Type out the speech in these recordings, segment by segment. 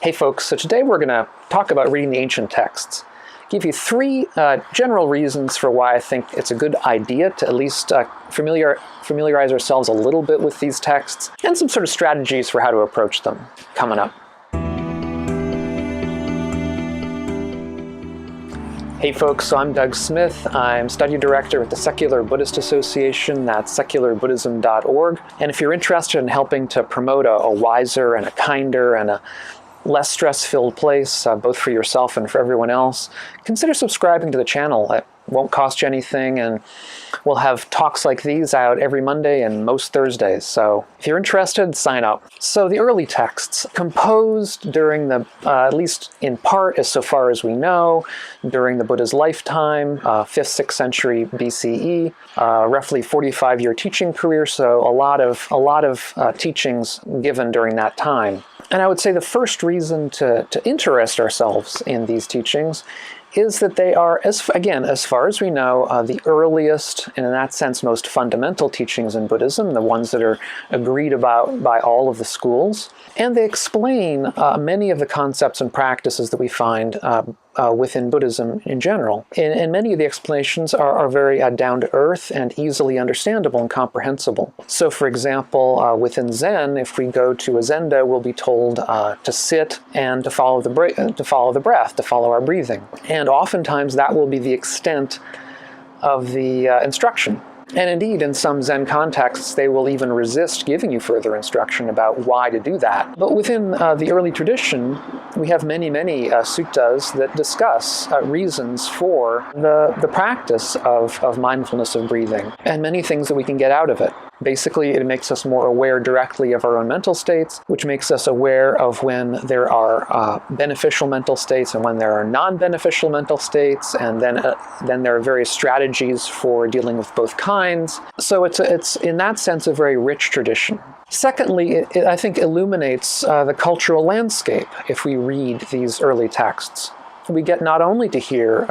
Hey folks, so today we're going to talk about reading the ancient texts. Give you three general reasons for why I think it's a good idea to at least familiarize ourselves a little bit with these texts, and some sort of strategies for how to approach them coming up. Hey folks, so I'm Doug Smith. I'm study director at the Secular Buddhist Association. That's secularbuddhism.org. And if you're interested in helping to promote a wiser and a kinder and a less stress-filled place, both for yourself and for everyone else, consider subscribing to the channel. It won't cost you anything, and we'll have talks like these out every Monday and most Thursdays. So if you're interested, sign up. So the early texts, composed during the, at least in part, as so far as we know, during the Buddha's lifetime, 5th, 6th century BCE, roughly 45-year teaching career, so a lot of teachings given during that time. And I would say the first reason to interest ourselves in these teachings is that they are, as far as we know, the earliest, and in that sense, most fundamental teachings in Buddhism, the ones that are agreed about by all of the schools. And they explain many of the concepts and practices that we find within Buddhism in general. And many of the explanations are very down-to-earth and easily understandable and comprehensible. So for example, within Zen, if we go to a Zendo, we'll be told to sit and to follow the breath, to follow our breathing. And oftentimes that will be the extent of the instruction. And indeed, in some Zen contexts, they will even resist giving you further instruction about why to do that. But within the early tradition, we have many suttas that discuss reasons for the practice of mindfulness of breathing, and many things that we can get out of it. Basically, it makes us more aware directly of our own mental states, which makes us aware of when there are beneficial mental states and when there are non-beneficial mental states, and then there are various strategies for dealing with both kinds. So it's in that sense a very rich tradition. Secondly, it I think illuminates the cultural landscape if we read these early texts. We get not only to hear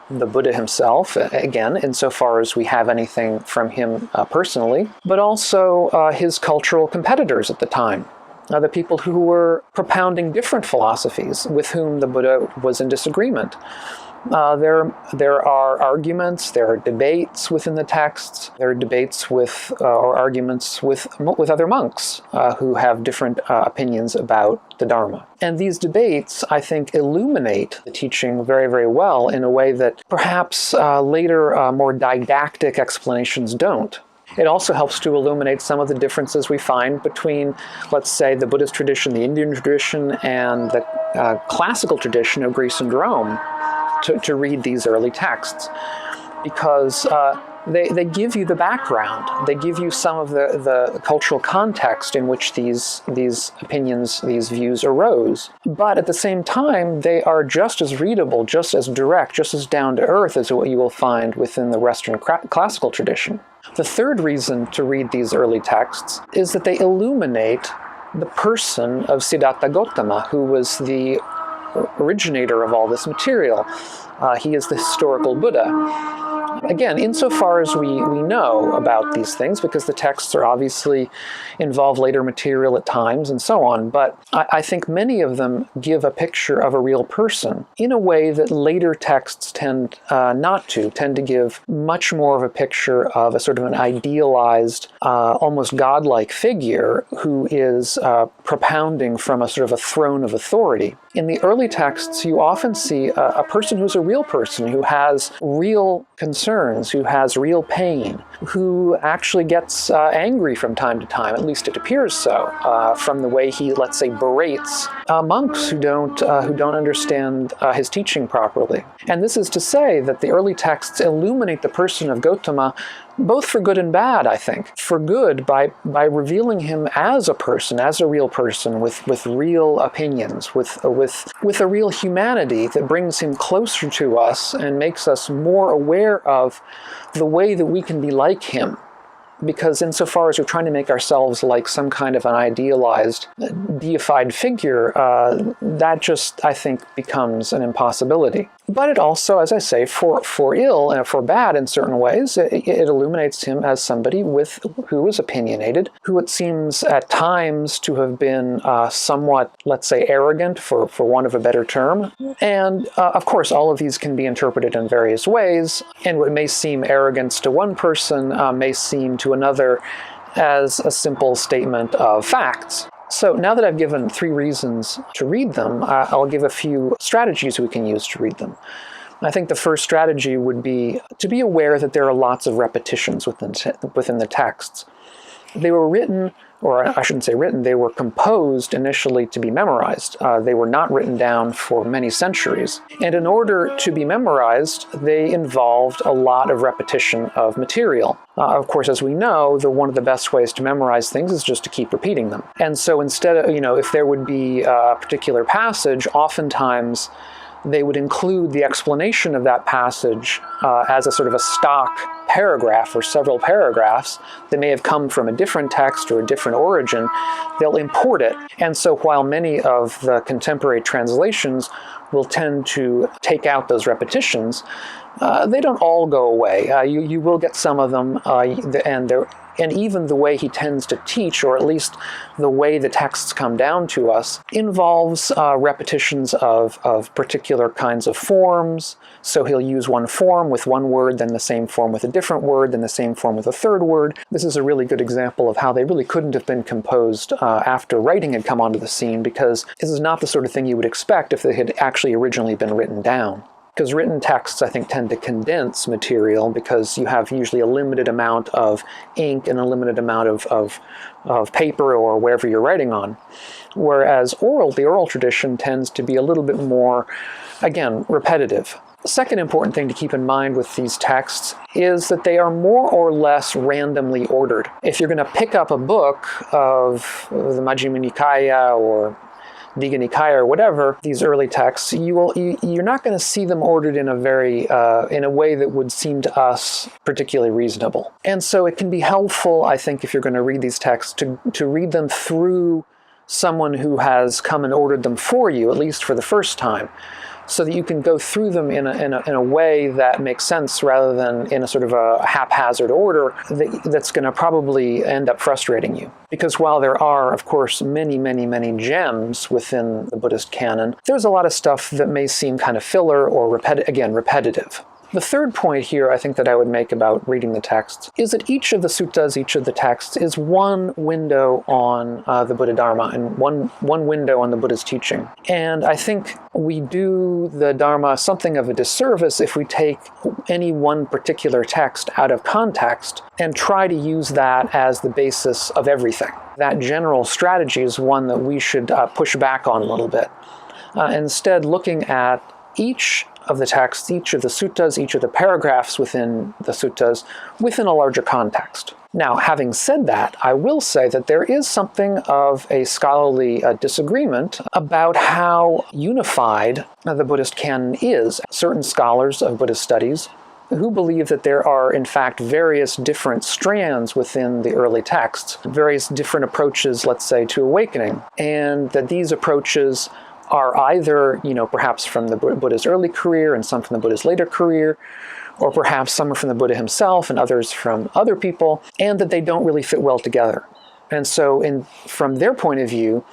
the Buddha himself, again, insofar as we have anything from him personally, but also his cultural competitors at the time, the people who were propounding different philosophies with whom the Buddha was in disagreement. There are arguments, there are debates within the texts, there are debates with, or arguments with other monks who have different opinions about the Dharma. And these debates, I think, illuminate the teaching very well in a way that perhaps later more didactic explanations don't. It also helps to illuminate some of the differences we find between, let's say, the Buddhist tradition, the Indian tradition, and the classical tradition of Greece and Rome. To read these early texts, because they give you the background, they give you some of the cultural context in which these opinions, these views arose. But at the same time, they are just as readable, just as direct, just as down-to-earth as what you will find within the Western classical tradition. The third reason to read these early texts is that they illuminate the person of Siddhartha Gautama, who was the originator of all this material. He is the historical Buddha. Again, insofar as we know about these things, because the texts are obviously involve later material at times and so on, but I think many of them give a picture of a real person in a way that later texts tend not to, tend to give much more of a picture of a sort of an idealized, almost godlike figure who is propounding from a sort of a throne of authority. In the early texts, you often see a person who's a real person, who has real concerns, who has real pain, who actually gets angry from time to time, at least it appears so, from the way he, let's say, berates monks who don't understand his teaching properly. And this is to say that the early texts illuminate the person of Gautama both for good and bad, I think. For good, by revealing him as a person, as a real person, with real opinions, with a real humanity that brings him closer to us and makes us more aware of the way that we can be like him. Because insofar as we're trying to make ourselves like some kind of an idealized, deified figure, that just, I think, becomes an impossibility. But it also, as I say, for ill and for bad in certain ways, it illuminates him as somebody who is opinionated, who it seems at times to have been somewhat, let's say, arrogant, for want of a better term. And of course, all of these can be interpreted in various ways, and what may seem arrogance to one person may seem to another as a simple statement of facts. So now that I've given 3 reasons to read them, I'll give a few strategies we can use to read them. I think the first strategy would be to be aware that there are lots of repetitions within the texts. They were written, or I shouldn't say written, they were composed initially to be memorized. They were not written down for many centuries. And in order to be memorized, they involved a lot of repetition of material. Of course, as we know, one of the best ways to memorize things is just to keep repeating them. And so instead of, if there would be a particular passage, oftentimes they would include the explanation of that passage as a sort of a stock paragraph or several paragraphs that may have come from a different text or a different origin. They'll import it. And so while many of the contemporary translations will tend to take out those repetitions, they don't all go away. You will get some of them, and even the way he tends to teach, or at least the way the texts come down to us, involves repetitions of particular kinds of forms. So he'll use one form with one word, then the same form with a different word, then the same form with a third word. This is a really good example of how they really couldn't have been composed after writing had come onto the scene, because this is not the sort of thing you would expect if they had actually originally been written down. Because written texts, I think, tend to condense material because you have usually a limited amount of ink and a limited amount of paper or wherever you're writing on. Whereas the oral tradition tends to be a little bit more, again, repetitive. The second important thing to keep in mind with these texts is that they are more or less randomly ordered. If you're going to pick up a book of the Majjhima Nikaya or Digha Nikaya or whatever, these early texts, you're not going to see them ordered in a way that would seem to us particularly reasonable. And so it can be helpful, I think, if you're going to read these texts, to read them through someone who has come and ordered them for you, at least for the first time, so that you can go through them in a way that makes sense rather than in a sort of a haphazard order that's going to probably end up frustrating you. Because while there are, of course, many, many, many gems within the Buddhist canon, there's a lot of stuff that may seem kind of filler or repetitive. The third point here, I think, that I would make about reading the texts is that each of the suttas, each of the texts, is one window on the Buddha Dharma and one window on the Buddha's teaching. And I think we do the Dharma something of a disservice if we take any one particular text out of context and try to use that as the basis of everything. That general strategy is one that we should push back on a little bit. Instead, looking at each of the texts, each of the suttas, each of the paragraphs within the suttas, within a larger context. Now, having said that, I will say that there is something of a scholarly disagreement about how unified the Buddhist canon is. Certain scholars of Buddhist studies who believe that there are, in fact, various different strands within the early texts, various different approaches, let's say, to awakening, and that these approaches are either, perhaps from the Buddha's early career and some from the Buddha's later career, or perhaps some are from the Buddha himself and others from other people, and that they don't really fit well together. And so from their point of view,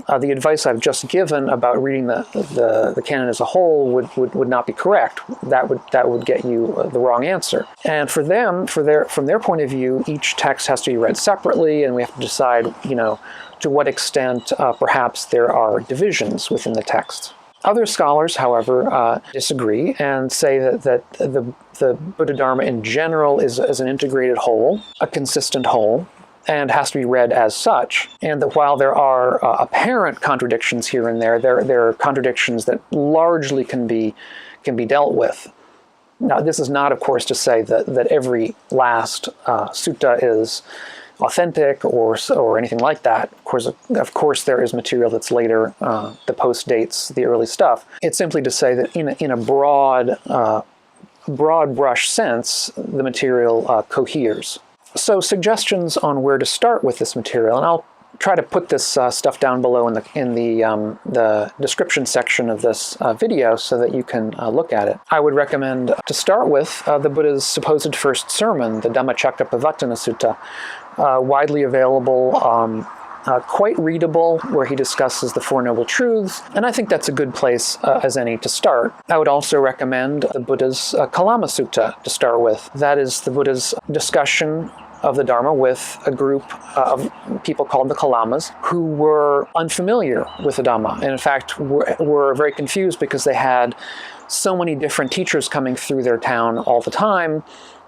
the advice I've just given about reading the canon as a whole would not be correct. That would get you the wrong answer. And for them, from their point of view, each text has to be read separately, and we have to decide, to what extent perhaps there are divisions within the text. Other scholars, however, disagree and say that the Buddha Dharma in general is an integrated whole, a consistent whole, and has to be read as such, and that while there are apparent contradictions here and there are contradictions that largely can be dealt with. Now, this is not, of course, to say that every last sutta is authentic or anything like that. Of course, there is material that's later that post-dates the early stuff. It's simply to say that in a broad brush sense, the material coheres. So suggestions on where to start with this material, and I'll try to put this stuff down below in the description section of this video so that you can look at it. I would recommend to start with the Buddha's supposed first sermon, the Dhammacakkappavattana Sutta, widely available, quite readable, where he discusses the Four Noble Truths, and I think that's a good place as any to start. I would also recommend the Buddha's Kalama Sutta to start with. That is the Buddha's discussion of the Dharma with a group of people called the Kalamas who were unfamiliar with the Dhamma, and in fact were very confused because they had so many different teachers coming through their town all the time,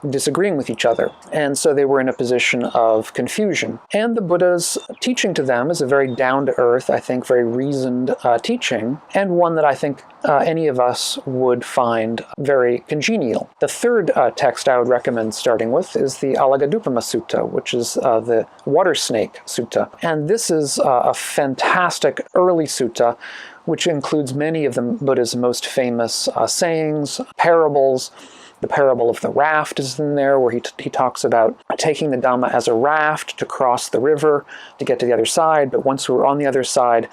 disagreeing with each other. And so they were in a position of confusion. And the Buddha's teaching to them is a very down-to-earth, I think, very reasoned teaching, and one that I think any of us would find very congenial. The third text I would recommend starting with is the Alagaddupama Sutta, which is the Water Snake Sutta. And this is a fantastic early sutta, which includes many of the Buddha's most famous sayings, parables. The parable of the raft is in there, where he talks about taking the Dhamma as a raft to cross the river to get to the other side, but once we're on the other side,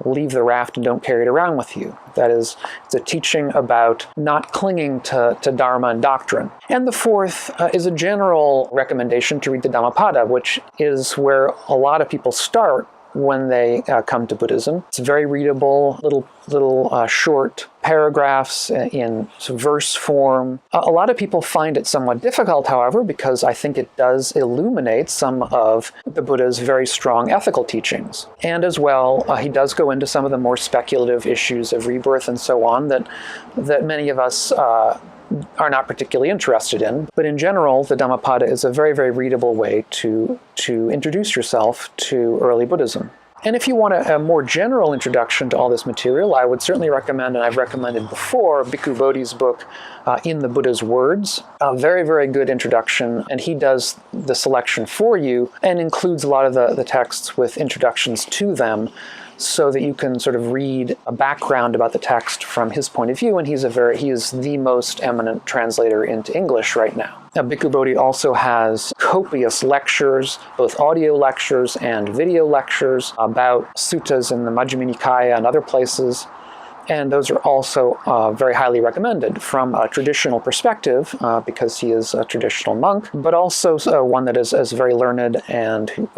leave the raft and don't carry it around with you. That is, it's a teaching about not clinging to Dharma and doctrine. And the fourth is a general recommendation to read the Dhammapada, which is where a lot of people start when they come to Buddhism. It's very readable, little short paragraphs in verse form. A lot of people find it somewhat difficult, however, because I think it does illuminate some of the Buddha's very strong ethical teachings. And as well, he does go into some of the more speculative issues of rebirth and so on that many of us are not particularly interested in. But in general, the Dhammapada is a very, very readable way to introduce yourself to early Buddhism. And if you want a more general introduction to all this material, I would certainly recommend, and I've recommended before, Bhikkhu Bodhi's book, In the Buddha's Words. A very, very good introduction, and he does the selection for you and includes a lot of the texts with introductions to them, so that you can sort of read a background about the text from his point of view, and he is the most eminent translator into English right now. Now, Bhikkhu Bodhi also has copious lectures, both audio lectures and video lectures, about suttas in the Majjhima Nikaya and other places. And those are also very highly recommended from a traditional perspective, because he is a traditional monk, but also one that is very learned and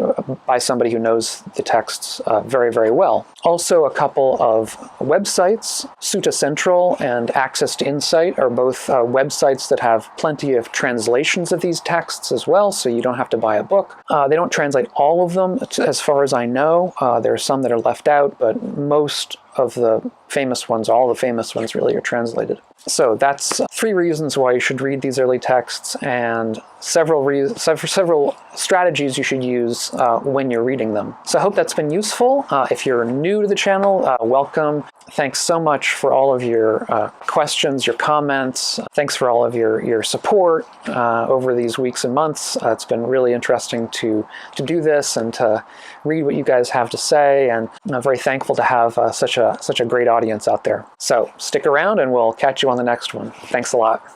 by somebody who knows the texts very, very well. Also, a couple of websites, Sutta Central and Access to Insight, are both websites that have plenty of translations of these texts as well, so you don't have to buy a book. They don't translate all of them, as far as I know. There are some that are left out, but most of the famous ones, all the famous ones really, are translated. So that's 3 reasons why you should read these early texts, and several strategies you should use when you're reading them. So I hope that's been useful. If you're new to the channel, welcome. Thanks so much for all of your questions, your comments. Thanks for all of your support over these weeks and months. It's been really interesting to do this and to read what you guys have to say, and I'm very thankful to have such a great audience out there. So stick around and we'll catch you on the next one. Thanks a lot.